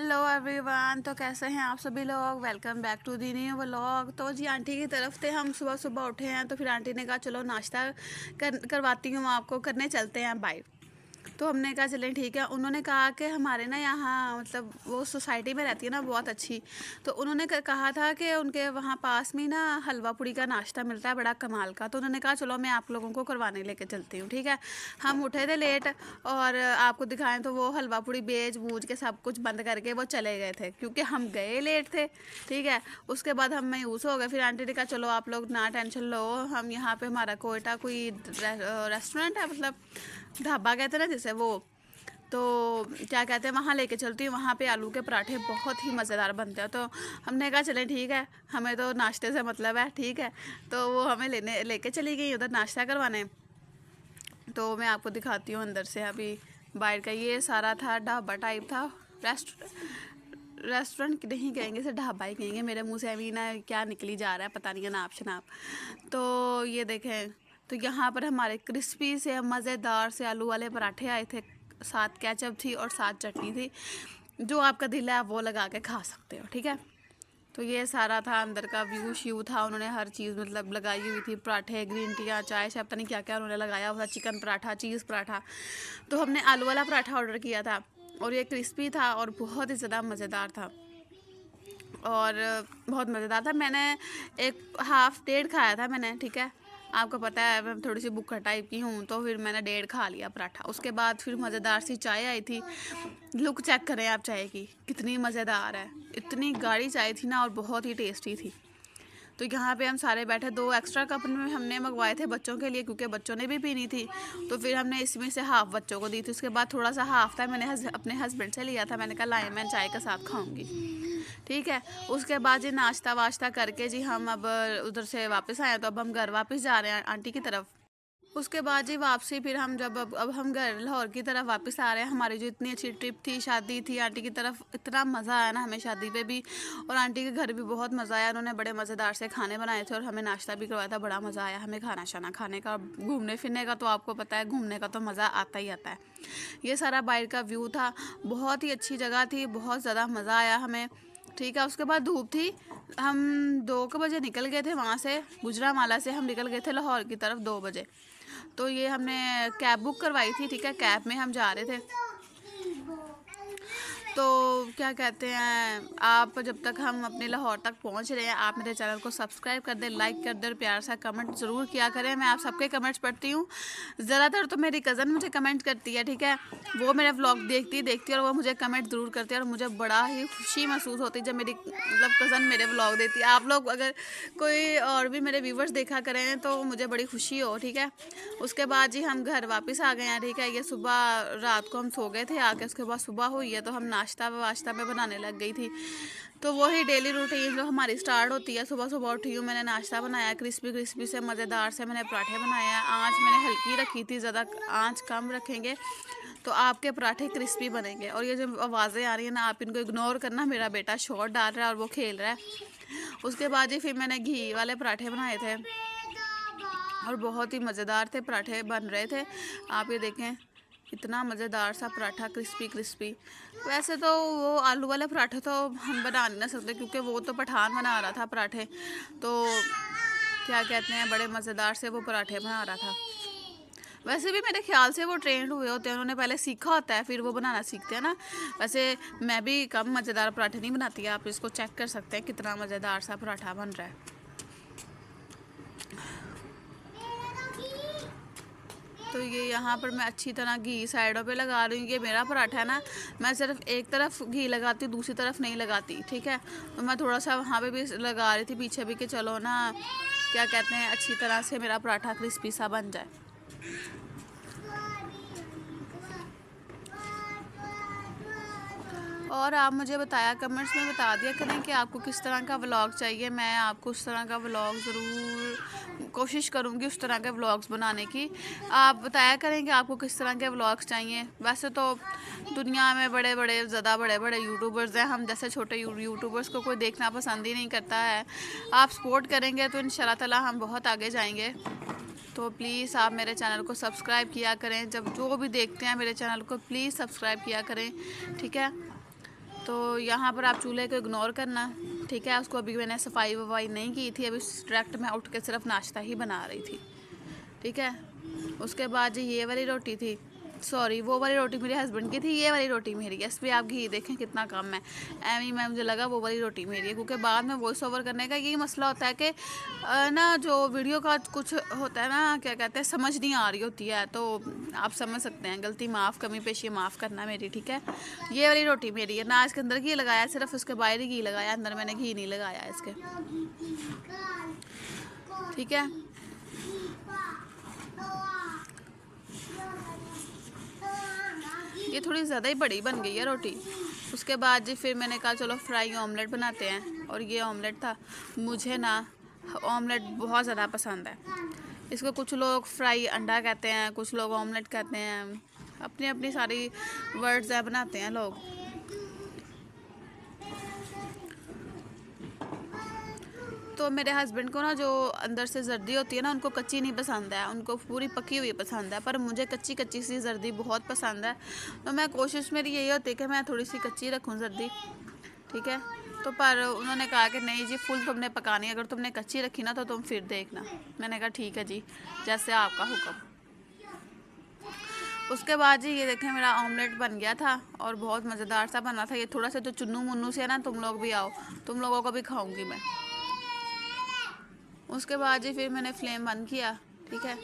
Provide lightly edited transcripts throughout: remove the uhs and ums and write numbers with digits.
Hello everyone. तो कैसे हैं आप सभी लोग। Welcome back to the new vlog. तो जी आंटी की तरफ से हम सुबह सुबह उठे हैं, तो फिर आंटी ने कहा चलो नाश्ता करवाती हूँ आपको, करने चलते हैं बाय। तो हमने कहा चलें ठीक है। उन्होंने कहा कि हमारे ना यहाँ मतलब वो सोसाइटी में रहती है ना बहुत अच्छी, तो उन्होंने कहा था कि उनके वहाँ पास में ना हलवा पूड़ी का नाश्ता मिलता है बड़ा कमाल का। तो उन्होंने कहा चलो मैं आप लोगों को करवाने लेके चलती हूँ, ठीक है। हम उठे थे लेट और आपको दिखाएं तो वो हलवा पूड़ी बेच बूझ के सब कुछ बंद करके वो चले गए थे, क्योंकि हम गए लेट थे, ठीक है। उसके बाद हम मायूस हो गए। फिर आंटी ने कहा चलो आप लोग ना टेंशन लो, हम यहाँ पे हमारा कोयटा कोई रेस्टोरेंट है, मतलब ढाबा कहते हैं ना जैसे, वो तो क्या कहते हैं वहाँ लेके चलती हूँ। वहाँ पे आलू के पराठे बहुत ही मज़ेदार बनते हैं। तो हमने कहा चलें ठीक है, हमें तो नाश्ते से मतलब है, ठीक है। तो वो हमें लेके चली गई उधर नाश्ता करवाने। तो मैं आपको दिखाती हूँ अंदर से अभी बाहर का। ये सारा था ढाबा टाइप था, रेस्टोरेंट नहीं कहेंगे, इसे ढाबा ही कहेंगे। मेरे मुंह से अभी ना क्या निकली जा रहा है पता नहीं, नाप शनाप। तो ये देखें, तो यहाँ पर हमारे क्रिस्पी से मज़ेदार से आलू वाले पराठे आए थे, साथ केचप थी और साथ चटनी थी। जो आपका दिल है आप वो लगा के खा सकते हो, ठीक है। तो ये सारा था अंदर का व्यू श्यू था। उन्होंने हर चीज़ मतलब लगाई हुई थी, पराठे, ग्रीन टी, चाय शाय, पता नहीं क्या क्या उन्होंने लगाया हुआ था, चिकन पराठा, चीज़ पराठा। तो हमने आलू वाला पराठा ऑर्डर किया था और ये क्रिस्पी था और बहुत ही ज़्यादा मज़ेदार था और बहुत मज़ेदार था। मैंने एक हाफ डेढ़ खाया था मैंने, ठीक है। आपको पता है मैं थोड़ी सी बुक्का टाइप की हूँ, तो फिर मैंने डेढ़ खा लिया पराठा। उसके बाद फिर मज़ेदार सी चाय आई थी। लुक चेक करें आप चाय की, कितनी मज़ेदार है। इतनी गाढ़ी चाय थी ना और बहुत ही टेस्टी थी। तो यहाँ पे हम सारे बैठे, 2 एक्स्ट्रा कप में हमने मंगवाए थे बच्चों के लिए, क्योंकि बच्चों ने भी पीनी थी। तो फिर हमने इसमें से हाफ़ बच्चों को दी थी। उसके बाद थोड़ा सा हाफ़ था, मैंने अपने हस्बैंड से लिया था। मैंने कहा लाए मैं चाय के साथ खाऊंगी, ठीक है। उसके बाद जी नाश्ता वाश्ता करके जी हम अब उधर से वापस आए, तो अब हम घर वापस जा रहे हैं आंटी की तरफ। उसके बाद जी वापसी फिर हम जब अब हम घर लाहौर की तरफ वापस आ रहे हैं। हमारी जो इतनी अच्छी ट्रिप थी, शादी थी आंटी की तरफ, इतना मज़ा आया ना हमें शादी पे भी, और आंटी के घर भी बहुत मज़ा आया। उन्होंने बड़े मज़ेदार से खाने बनाए थे और हमें नाश्ता भी करवाया था। बड़ा मज़ा आया हमें खाना शाना खाने का, घूमने फिरने का। तो आपको पता है घूमने का तो मज़ा आता ही आता है। ये सारा बाहर का व्यू था, बहुत ही अच्छी जगह थी, बहुत ज़्यादा मज़ा आया हमें, ठीक है। उसके बाद धूप थी, हम 2 बजे निकल गए थे वहाँ से, गुजरांवाला से हम निकल गए थे लाहौर की तरफ 2 बजे। तो ये हमने कैब बुक करवाई थी, ठीक है। कैब में हम जा रहे थे। तो क्या कहते हैं, आप जब तक हम अपने लाहौर तक पहुंच रहे हैं, आप मेरे चैनल को सब्सक्राइब कर दें, लाइक कर दें और प्यार सा कमेंट ज़रूर किया करें। मैं आप सबके कमेंट्स पढ़ती हूँ। ज़्यादातर तो मेरी कज़न मुझे कमेंट करती है, ठीक है। वो मेरे व्लॉग देखती है और वो मुझे कमेंट ज़रूर करती है और मुझे बड़ा ही खुशी महसूस होती है जब मेरी मतलब कज़न मेरे व्लॉग देती है। आप लोग अगर कोई और भी मेरे व्यूवर्स देखा करें तो मुझे बड़ी खुशी हो, ठीक है। उसके बाद जी हम घर वापस आ गए हैं, ठीक है। ये सुबह रात को हम सो गए थे आके, उसके बाद सुबह हुई है तो हम नाश्ता वाश्ता में बनाने लग गई थी। तो वही डेली रूटीन जो हमारी स्टार्ट होती है, सुबह सुबह उठी हूँ, मैंने नाश्ता बनाया, क्रिस्पी क्रिस्पी से मज़ेदार से मैंने पराठे बनाए हैं। आँच मैंने हल्की रखी थी, ज़्यादा आँच कम रखेंगे तो आपके पराठे क्रिस्पी बनेंगे। और ये जो आवाज़ें आ रही हैं ना, आप इनको इग्नोर करना, मेरा बेटा शॉर्ट डाल रहा है और वो खेल रहा है। उसके बाद जी फिर मैंने घी वाले पराठे बनाए थे और बहुत ही मज़ेदार थे पराठे बन रहे थे। आप ये देखें, इतना मज़ेदार सा पराठा, क्रिस्पी क्रिस्पी। वैसे तो वो आलू वाले पराठे तो हम बना नहीं ना सकते, क्योंकि वो तो पठान बना रहा था पराठे। तो क्या कहते हैं, बड़े मज़ेदार से वो पराठे बना रहा था। वैसे भी मेरे ख्याल से वो ट्रेंड हुए होते हैं, उन्होंने पहले सीखा होता है फिर वो बनाना सीखते हैं ना। वैसे मैं भी कम मज़ेदार पराठे नहीं बनाती, आप इसको चेक कर सकते हैं कितना मज़ेदार सा पराठा बन रहा है। तो ये यहाँ पर मैं अच्छी तरह घी साइडों पे लगा रही हूँ। ये मेरा पराठा है ना, मैं सिर्फ एक तरफ घी लगाती हूँ, दूसरी तरफ नहीं लगाती, ठीक है। तो मैं थोड़ा सा वहाँ पे भी लगा रही थी पीछे भी, कि चलो ना क्या कहते हैं, अच्छी तरह से मेरा पराठा क्रिस्पी सा बन जाए। और आप मुझे बताया कमेंट्स में बता दिया करें कि आपको किस तरह का व्लॉग चाहिए। मैं आपको उस तरह का व्लॉग ज़रूर कोशिश करूँगी उस तरह के व्लॉग्स बनाने की। आप बताया करें कि आपको किस तरह के व्लॉग्स चाहिए। वैसे तो दुनिया में बड़े बड़े ज़्यादा बड़े बड़े यूट्यूबर्स हैं, हम जैसे छोटे यूट्यूबर्स को कोई देखना पसंद ही नहीं करता है। आप सपोर्ट करेंगे तो इंशाल्लाह ताला हम बहुत आगे जाएंगे। तो प्लीज़ आप मेरे चैनल को सब्सक्राइब किया करें, जब जो भी देखते हैं मेरे चैनल को प्लीज़ सब्सक्राइब किया करें, ठीक है। तो यहाँ पर आप चूल्हे को इग्नोर करना, ठीक है। उसको अभी मैंने सफाई वफाई नहीं की थी, अभी डायरेक्ट मैं उठ के सिर्फ नाश्ता ही बना रही थी, ठीक है। उसके बाद जी ये वाली रोटी थी, सॉरी वो वाली रोटी मेरे हस्बैंड की थी, ये वाली रोटी मेरी है। इस पर आप घी देखें कितना कम है, एवं मैं मुझे लगा वो वाली रोटी मेरी है, क्योंकि बाद में वॉइस ओवर करने का यही मसला होता है कि ना जो वीडियो का कुछ होता है ना, क्या कहते हैं, समझ नहीं आ रही होती है। तो आप समझ सकते हैं, गलती माफ़, कमी पेशी माफ़ करना मेरी, ठीक है। ये वाली रोटी मेरी है ना, इसके अंदर घी लगाया, सिर्फ उसके बाहर ही घी लगाया, अंदर मैंने घी नहीं लगाया इसके, ठीक है। ये थोड़ी ज़्यादा ही बड़ी बन गई है रोटी। उसके बाद जी फिर मैंने कहा चलो फ्राई ऑमलेट बनाते हैं, और ये ऑमलेट था। मुझे ना ऑमलेट बहुत ज़्यादा पसंद है। इसको कुछ लोग फ्राई अंडा कहते हैं, कुछ लोग ऑमलेट कहते हैं, अपनी अपनी सारी वर्ड्स है बनाते हैं लोग। तो मेरे हस्बैंड को ना जो अंदर से जर्दी होती है ना, उनको कच्ची नहीं पसंद है, उनको पूरी पकी हुई पसंद है। पर मुझे कच्ची कच्ची सी जर्दी बहुत पसंद है, तो मैं कोशिश मेरी यही होती है कि मैं थोड़ी सी कच्ची रखूँ जर्दी, ठीक है। तो पर उन्होंने कहा कि नहीं जी फुल तुमने पकानी है, अगर तुमने कच्ची रखी ना तो तुम फिर देखना। मैंने कहा ठीक है जी, जैसे आपका हुक्म। उसके बाद जी ये देखें मेरा ऑमलेट बन गया था, और बहुत मज़ेदार सा बना था। ये थोड़ा सा जो चुन्नू मुन्नू से है ना, तुम लोग भी आओ, तुम लोगों को भी खाऊंगी मैं। उसके बाद जी फिर मैंने फ्लेम बंद किया, ठीक है।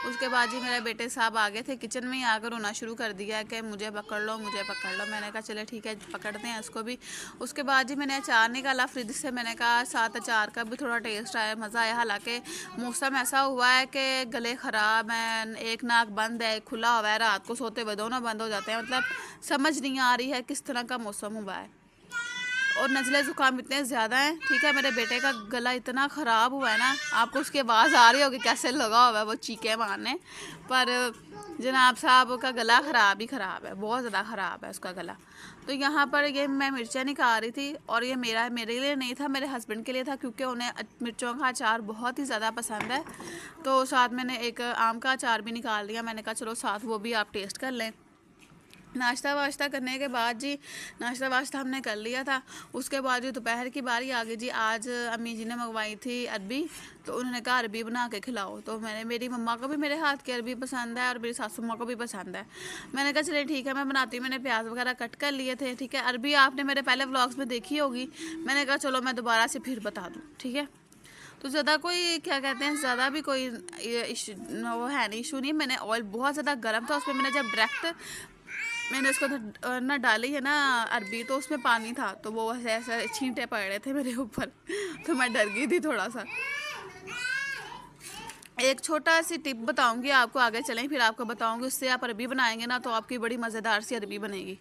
उसके बाद जी मेरे बेटे साहब आ गए थे, किचन में ही आकर रोना शुरू कर दिया कि मुझे पकड़ लो, मुझे पकड़ लो। मैंने कहा चले ठीक है पकड़ते हैं इसको भी। उसके बाद जी मैंने अचार निकाला फ्रिज से, मैंने कहा साथ अचार का भी थोड़ा टेस्ट आया, मज़ा आया। हालांकि मौसम ऐसा हुआ है कि गले ख़राब हैं, एक नाक बंद है, खुला हुआ है, रात को सोते हुए दोनों बंद हो जाते हैं। मतलब समझ नहीं आ रही है किस तरह का मौसम हुआ है, और नज़ले ज़ुकाम इतने ज़्यादा हैं, ठीक है। मेरे बेटे का गला इतना ख़राब हुआ है ना, आपको उसकी आवाज़ आ रही होगी कैसे लगा हुआ है वो चीखे मारने। पर जनाब साहब का गला ख़राब ही ख़राब है, बहुत ज़्यादा ख़राब है उसका गला। तो यहाँ पर ये मैं मिर्चें निकाल रही थी, और ये मेरे लिए नहीं था, मेरे हस्बैंड के लिए था, क्योंकि उन्हें मिर्चों का अचार बहुत ही ज़्यादा पसंद है। तो साथ मैंने एक आम का अचार भी निकाल लिया, मैंने कहा चलो साथ वो भी आप टेस्ट कर लें। नाश्ता वाश्ता करने के बाद जी, नाश्ता वाश्ता हमने कर लिया था। उसके बाद जी दोपहर की बारी आ गई जी। आज अम्मी जी ने मंगवाई थी अरबी, तो उन्होंने कहा अरबी बना के खिलाओ। तो मेरी मम्मा को भी मेरे हाथ की अरबी पसंद है, और मेरी सासू माँ को भी पसंद है। मैंने कहा चलिए ठीक है मैं बनाती हूँ। मैंने प्याज वगैरह कट कर लिए थे, ठीक है। अरबी आपने मेरे पहले व्लॉग्स में देखी होगी, मैंने कहा चलो मैं दोबारा से फिर बता दूँ, ठीक है। तो ज़्यादा कोई क्या कहते हैं, ज़्यादा भी कोई वो है नहीं, इशू नहीं। मैंने ऑयल बहुत ज़्यादा गर्म था, उसमें मैंने जब डायरेक्ट मैंने उसको ना डाली है ना अरबी, तो उसमें पानी था, तो वो ऐसे ऐसे छींटे पड़ रहे थे मेरे ऊपर तो मैं डर गई थी थोड़ा सा। एक छोटा सी टिप बताऊंगी आपको, आगे चलें फिर आपको बताऊंगी। उससे आप अरबी बनाएंगे ना तो आपकी बड़ी मज़ेदार सी अरबी बनेगी।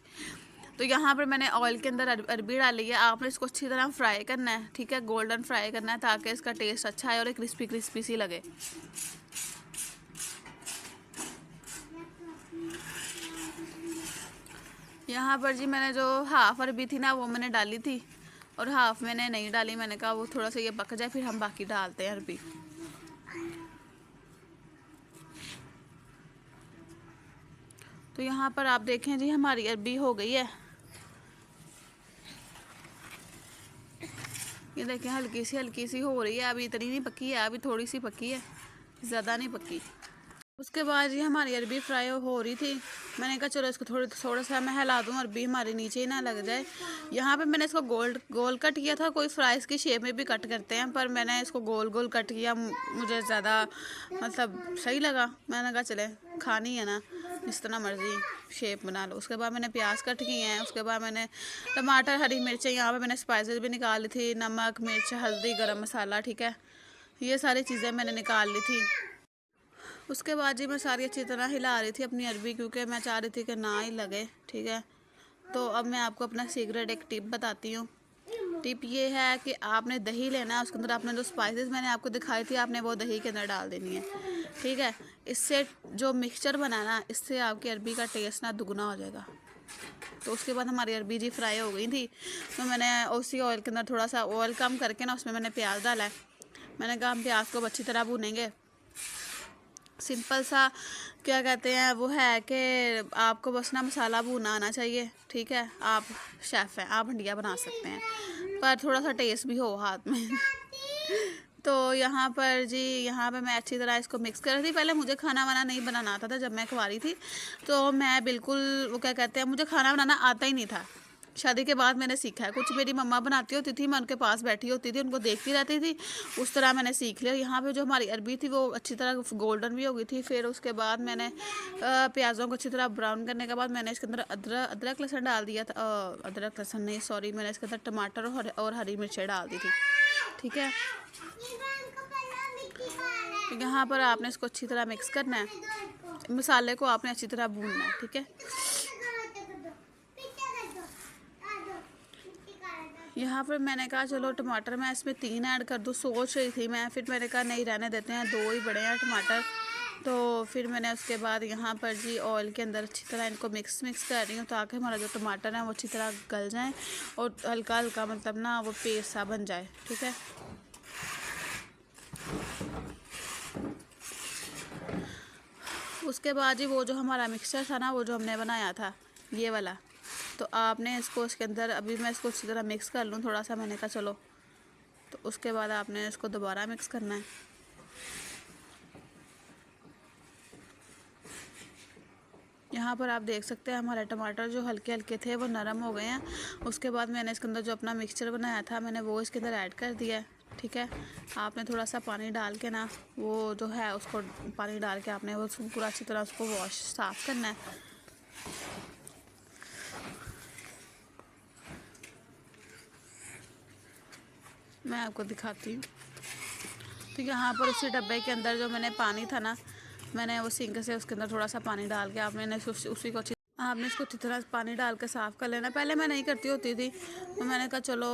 तो यहाँ पर मैंने ऑयल के अंदर अरबी डाली है। आपने इसको अच्छी तरह फ्राई करना है, ठीक है, गोल्डन फ्राई करना है, ताकि इसका टेस्ट अच्छा है और क्रिस्पी क्रिस्पी सी लगे। यहाँ पर जी मैंने जो हाफ़ अरबी थी ना वो मैंने डाली थी, और हाफ़ मैंने नहीं डाली। मैंने कहा वो थोड़ा सा ये पक जाए फिर हम बाकी डालते हैं अरबी। तो यहाँ पर आप देखें जी हमारी अरबी हो गई है। ये देखें हल्की सी हो रही है, अभी इतनी नहीं पकी है, अभी थोड़ी सी पकी है, ज़्यादा नहीं पकी। उसके बाद जी हमारी अरबी फ्राई हो रही थी। मैंने कहा चलो इसको थोड़ा सा मैं हिला दूँ, अरबी हमारे नीचे ही ना लग जाए। यहाँ पे मैंने इसको गोल कट किया था, कोई फ्राइज़ की शेप में भी कट करते हैं, पर मैंने इसको गोल गोल कट किया, मुझे ज़्यादा मतलब सही लगा। मैंने कहा चले खानी है ना, जिस तरह मर्ज़ी शेप बना लो। उसके बाद मैंने प्याज कट किए हैं, उसके बाद मैंने टमाटर, हरी मिर्चें, यहाँ पर मैंने स्पाइसेस भी निकाल ली थी, नमक, मिर्च, हल्दी, गर्म मसाला, ठीक है, ये सारी चीज़ें मैंने निकाल ली थी। उसके बाद जी मैं सारी अच्छी तरह हिला रही थी अपनी अरबी, क्योंकि मैं चाह रही थी कि ना ही लगे, ठीक है। तो अब मैं आपको अपना सीक्रेट एक टिप बताती हूँ। टिप ये है कि आपने दही लेना है, उसके अंदर आपने जो स्पाइसेस मैंने आपको दिखाई थी, आपने वो दही के अंदर डाल देनी है, ठीक है। इससे जो मिक्सचर बनाना, इससे आपकी अरबी का टेस्ट ना दुगना हो जाएगा। तो उसके बाद हमारी अरबी जी फ्राई हो गई थी, तो मैंने उसी ऑयल के अंदर थोड़ा सा ऑयल कम करके ना उसमें मैंने प्याज डाला है। मैंने कहा हम प्याज को अच्छी तरह भूनेंगे, सिंपल सा क्या कहते हैं वो है कि आपको बस ना मसाला भूनना आना चाहिए, ठीक है। आप शेफ़ हैं, आप हंडिया बना सकते हैं, पर थोड़ा सा टेस्ट भी हो हाथ में। तो यहाँ पर जी, यहाँ पे मैं अच्छी तरह इसको मिक्स कर रही थी। पहले मुझे खाना वाना नहीं बनाना आता था जब मैं कुंवारी थी, तो मैं बिल्कुल वो क्या कहते हैं, मुझे खाना बनाना आता ही नहीं था। शादी के बाद मैंने सीखा है। कुछ मेरी मम्मा बनाती होती थी, मैं उनके पास बैठी होती थी, उनको देखती रहती थी, उस तरह मैंने सीख लिया। यहाँ पे जो हमारी अरबी थी वो अच्छी तरह गोल्डन भी हो गई थी। फिर उसके बाद मैंने प्याज़ों को अच्छी तरह ब्राउन करने के बाद मैंने इसके अंदर अदरक लहसुन डाल दिया था। अदरक लहसुन नहीं, सॉरी, मैंने इसके अंदर टमाटर और हरी मिर्चें डाल दी थी, ठीक है। यहाँ पर आपने इसको अच्छी तरह मिक्स करना है, मसाले को आपने अच्छी तरह भूनना है, ठीक है। यहाँ पर मैंने कहा चलो टमाटर मैं इसमें 3 ऐड कर दूँ, सोच रही थी मैं, फिर मैंने कहा नहीं रहने देते हैं, 2 ही बड़े हैं टमाटर। तो फिर मैंने उसके बाद यहाँ पर जी ऑयल के अंदर अच्छी तरह इनको मिक्स कर रही हूँ ताकि हमारा जो टमाटर है वो अच्छी तरह गल जाए और हल्का हल्का मतलब ना वो पेस्ट सा बन जाए, ठीक है। उसके बाद जी वो जो हमारा मिक्सचर था ना, वो जो हमने बनाया था ये वाला, तो आपने इसको इसके अंदर, अभी मैं इसको अच्छी तरह मिक्स कर लूँ थोड़ा सा, मैंने कहा चलो, तो उसके बाद आपने इसको दोबारा मिक्स करना है। यहाँ पर आप देख सकते हैं हमारे टमाटर जो हल्के हल्के थे वो नरम हो गए हैं। उसके बाद मैंने इसके अंदर जो अपना मिक्सचर बनाया था मैंने वो इसके अंदर ऐड कर दिया है, ठीक है। आपने थोड़ा सा पानी डाल के ना वो जो है उसको पानी डाल के आपने वो पूरा अच्छी तरह उसको वॉश साफ़ करना है। मैं आपको दिखाती हूँ। तो यहाँ पर उसी डब्बे के अंदर जो मैंने पानी था ना, मैंने वो सिंक से उसके अंदर थोड़ा सा पानी डाल के आपने उसी को आपने इसको अच्छी तरह पानी डाल के साफ़ कर लेना। पहले मैं नहीं करती होती थी, तो मैंने कहा चलो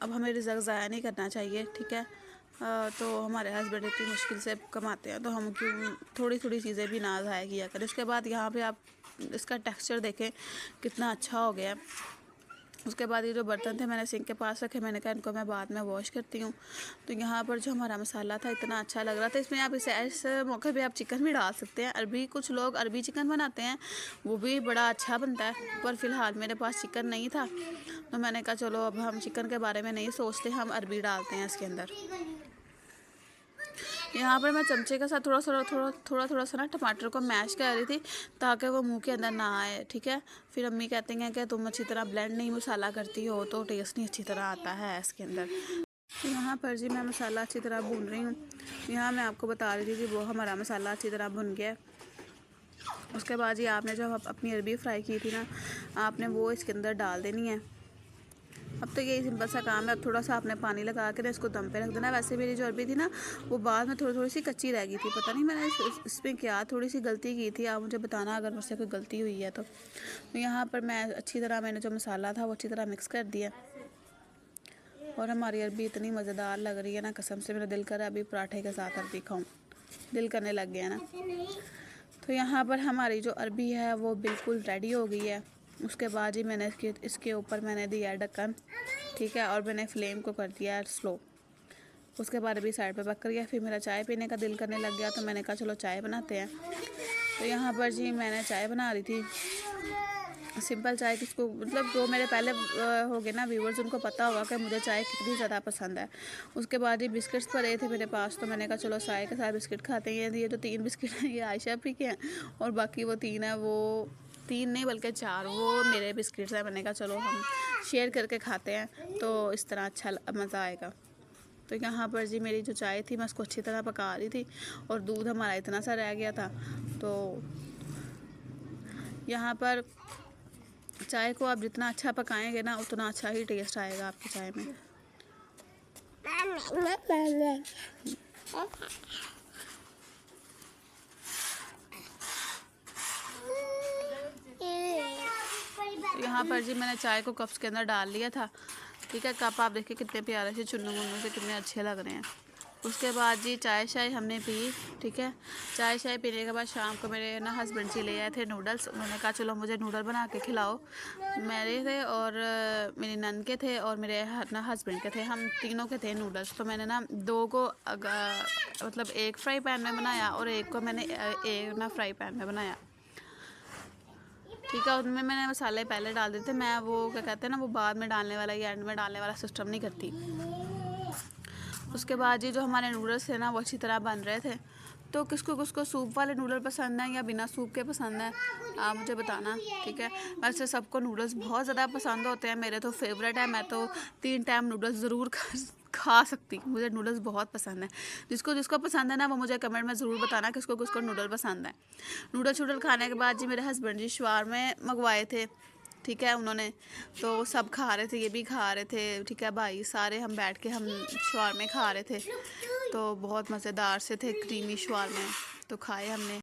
अब हमें रिज़ल्ट ज़ाया नहीं करना चाहिए, ठीक है। तो हमारे हस्बैंड इतनी मुश्किल से कमाते हैं, तो हम क्यों थोड़ी थोड़ी चीज़ें भी ना ज़ाया किया करें। उसके बाद यहाँ पे आप इसका टेक्सचर देखें कितना अच्छा हो गया। उसके बाद ये जो बर्तन थे मैंने सिंक के पास रखे, मैंने कहा इनको मैं बाद में वॉश करती हूँ। तो यहाँ पर जो हमारा मसाला था इतना अच्छा लग रहा था, इसमें आप ऐसे मौके पे आप चिकन भी डाल सकते हैं। अरबी कुछ लोग अरबी चिकन बनाते हैं, वो भी बड़ा अच्छा बनता है, पर फ़िलहाल मेरे पास चिकन नहीं था, तो मैंने कहा चलो अब हम चिकन के बारे में नहीं सोचते, हम अरबी डालते हैं इसके अंदर। यहाँ पर मैं चमचे के साथ थोड़ा सा ना टमाटर को मैश कर रही थी ताकि वो मुंह के अंदर ना आए, ठीक है। फिर अम्मी कहती हैं कि तुम अच्छी तरह ब्लेंड नहीं मसाला करती हो तो टेस्ट नहीं अच्छी तरह आता है इसके अंदर। तो यहाँ पर जी मैं मसाला अच्छी तरह भून रही हूँ। यहाँ मैं आपको बता रही थी कि वो हमारा मसाला अच्छी तरह भुन गया। उसके बाद जी आपने जो अपनी अरबी फ्राई की थी ना, आपने वो इसके अंदर डाल देनी है। अब तो यही सिंपल सा काम है। अब थोड़ा सा आपने पानी लगा के ना इसको दम पे रख देना। वैसे मेरी जो अरबी थी ना वो बाद में थोड़ी सी कच्ची रह गई थी, पता नहीं मैंने इसमें क्या थोड़ी सी गलती की थी, आप मुझे बताना अगर मुझसे कोई गलती हुई है तो। यहाँ पर मैं अच्छी तरह मैंने जो मसाला था वो अच्छी तरह मिक्स कर दिया और हमारी अरबी इतनी मज़ेदार लग रही है ना, कसम से मेरा दिल कर रहा है अभी पराठे के साथ अरबी खाऊँ, दिल करने लग गया ना। तो यहाँ पर हमारी जो अरबी है वो बिल्कुल रेडी हो गई है। उसके बाद ही मैंने इसके ऊपर मैंने दिया ढक्कन, ठीक है, और मैंने फ्लेम को कर दिया स्लो। उसके बाद अभी साइड पे पक गया। फिर मेरा चाय पीने का दिल करने लग गया, तो मैंने कहा चलो चाय बनाते हैं। तो यहाँ पर जी मैंने चाय बना रही थी, सिंपल चाय। किसको मतलब जो मेरे पहले हो गए ना व्यूवर्स, उनको पता होगा कि मुझे चाय कितनी ज़्यादा पसंद है। उसके बाद ये बिस्किट्स पड़े थे मेरे पास, तो मैंने कहा चलो चाय के साथ बिस्किट खाते हैं। ये जो 3 बिस्किट हैं ये आयशा पी के हैं और बाकी वो 3 है, वो 3 नहीं बल्कि 4 वो मेरे बिस्किट्स हैं। मैंने कहा चलो हम शेयर करके खाते हैं, तो इस तरह अच्छा मज़ा आएगा। तो यहाँ पर जी मेरी जो चाय थी मैं उसको अच्छी तरह पका रही थी और दूध हमारा इतना सा रह गया था। तो यहाँ पर चाय को आप जितना अच्छा पकाएंगे ना उतना अच्छा ही टेस्ट आएगा आपकी चाय में। यहाँ पर जी मैंने चाय को कप्स के अंदर डाल लिया था, ठीक है। कप आप देखिए कितने प्यारे से चुन्नू मुन्नू से कितने अच्छे लग रहे हैं। उसके बाद जी चाय शाय हमने पी, ठीक है। चाय शाय पीने के बाद शाम को मेरे ना हस्बैंड जी ले आए थे नूडल्स। उन्होंने कहा चलो मुझे नूडल बना के खिलाओ। मेरे थे और मेरी नन के थे और मेरे ना हस्बैंड के थे, हम तीनों के थे नूडल्स। तो मैंने ना दो को मतलब एक फ्राई पैन में बनाया और एक को मैंने एक ना फ्राई पैन में बनाया, ठीक है। उनमें मैंने मसाले पहले डाल देते, मैं वो क्या कहते हैं ना वो बाद में डालने वाला या एंड में डालने वाला सिस्टम नहीं करती। उसके बाद ये जो हमारे नूडल्स थे ना वो अच्छी तरह बन रहे थे। तो किसको किसको सूप वाले नूडल पसंद है या बिना सूप के पसंद है, आप मुझे बताना, ठीक है। वैसे सबको नूडल्स बहुत ज़्यादा पसंद होते हैं, मेरे तो फेवरेट है। मैं तो 3 टाइम नूडल्स ज़रूर खा सकती हूँ, मुझे नूडल्स बहुत पसंद है। जिसको जिसको पसंद है ना वो मुझे कमेंट में ज़रूर बताना किसको किसको नूडल पसंद है। नूडल शूडल खाने के बाद जी मेरे हस्बैंड जी शवारमे मंगवाए थे, ठीक है। उन्होंने तो सब खा रहे थे, ये भी खा रहे थे, ठीक है भाई। सारे हम बैठ के हम शवारमे खा रहे थे, तो बहुत मज़ेदार से थे क्रीमी शवारमे, तो खाए हमने।